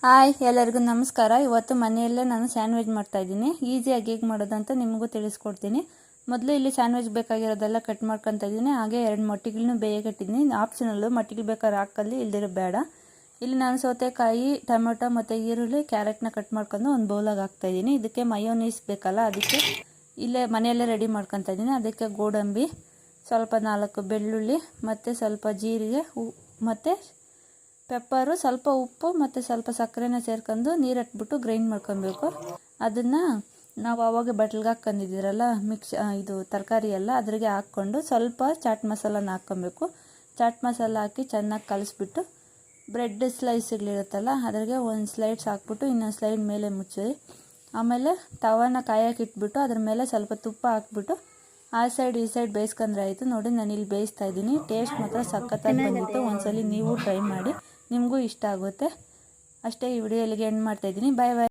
Hi ಎಲ್ಲರಿಗೂ ನಮಸ್ಕಾರ. ಇವತ್ತು ಮನೆಯಲ್ಲೇ ನಾನು ಸ್ಯಾಂಡ್ವಿಚ್ ಮಾಡ್ತಾಯಿದ್ದೀನಿ. ಈಸಿಯಾಗಿ ಹೇಗೆ ಮಾಡೋದು ಅಂತ ನಿಮಗೂ ತಿಳಿಸ್ಕೊಡ್ತೀನಿ. ಮೊದಲು ಇಲ್ಲಿ ಸ್ಯಾಂಡ್ವಿಚ್ ಬೇಕಾಗಿರೋದೆಲ್ಲ ಕಟ್ ಮಾಡ್ಕೊತಾ ಇದ್ದೀನಿ. ಹಾಗೆ 2 ಮೊಟ್ಟೆಗಳನ್ನೂ ಬೇಯಕಟ್ಟಿದ್ದೀನಿ. ಆಪ್ಷನಲ್ಲು ಮೊಟ್ಟೆಗಳು ಬೇಕಾದ್ರೆ ಹಾಕಲ್ಲಿ, ಇಲ್ದಿರೋ ಬೇಡ. ಇಲ್ಲಿ ನಾನು ಸೌತೆಕಾಯಿ, ಟೊಮೆಟೊ ಮತ್ತು ಈರುಳ್ಳಿ, ಕ್ಯಾರೆಟ್ನ ಕಟ್ ಮಾಡ್ಕೊಂಡು ಒಂದು ಬೌಲಾಗಿ ಹಾಕ್ತಾಯಿದ್ದೀನಿ. ಇದಕ್ಕೆ ಮಯೋನೀಸ್ ಬೇಕಲ್ಲ, ಅದಕ್ಕೆ ಇಲ್ಲೇ ಮನೆಯಲ್ಲೇ ರೆಡಿ ಮಾಡ್ಕೊತಾ ಇದ್ದೀನಿ. ಅದಕ್ಕೆ ಗೋಡಂಬಿ, ಸ್ವಲ್ಪ 4 ಬೆಳ್ಳುಳ್ಳಿ ಮತ್ತು ಸ್ವಲ್ಪ ಜೀರಿಗೆ ಮತ್ತು ಪೆಪ್ಪರು, ಸ್ವಲ್ಪ ಉಪ್ಪು ಮತ್ತು ಸ್ವಲ್ಪ ಸಕ್ಕರೆನ ಸೇರ್ಕೊಂಡು ನೀರು ಹಾಕ್ಬಿಟ್ಟು ಗ್ರೈಂಡ್ ಮಾಡ್ಕೊಬೇಕು. ಅದನ್ನು ನಾವು ಅವಾಗ ಬಟ್ಲಿಗೆ ಹಾಕ್ಕೊಂಡಿದ್ದೀರಲ್ಲ ಇದು ತರಕಾರಿ ಎಲ್ಲ ಅದ್ರಿಗೆ ಹಾಕ್ಕೊಂಡು ಸ್ವಲ್ಪ ಚಾಟ್ ಮಸಾಲನ ಹಾಕ್ಕೊಬೇಕು. ಚಾಟ್ ಮಸಾಲ ಹಾಕಿ ಚೆನ್ನಾಗಿ ಕಲಿಸ್ಬಿಟ್ಟು ಬ್ರೆಡ್ ಸ್ಲೈಸ್ಗಳಿರುತ್ತಲ್ಲ ಅದ್ರಿಗೆ ಒಂದು ಸ್ಲೈಡ್ಸ್ ಹಾಕ್ಬಿಟ್ಟು ಇನ್ನೊಂದು ಸ್ಲೈಡ್ ಮೇಲೆ ಮುಚ್ಚಿ, ಆಮೇಲೆ ತವಾನ ಕಾಯಕ್ಕೆ ಇಟ್ಬಿಟ್ಟು ಅದ್ರ ಮೇಲೆ ಸ್ವಲ್ಪ ತುಪ್ಪ ಹಾಕ್ಬಿಟ್ಟು ಆ ಸೈಡ್ ಈ ಸೈಡ್ ಬೇಯಿಸ್ಕೊಂಡ್ರೆ ಆಯಿತು. ನೋಡಿ ನಾನು ಇಲ್ಲಿ ಬೇಯಿಸ್ತಾ ಇದ್ದೀನಿ. ಟೇಸ್ಟ್ ಮಾತ್ರ ಸಖತ್ತಾಗಿ ಬಂದಿತ್ತು. ಒಂದ್ಸಲಿ ನೀವು ಟ್ರೈ ಮಾಡಿ, ನಿಮಗೂ ಇಷ್ಟ ಆಗುತ್ತೆ. ಅಷ್ಟೇ, ಈ ವಿಡಿಯೋ ಇಲ್ಲಿಗೆ ಎಂಡ್ ಮಾಡ್ತಾಯಿದ್ದೀನಿ. ಬಾಯ್ ಬಾಯ್.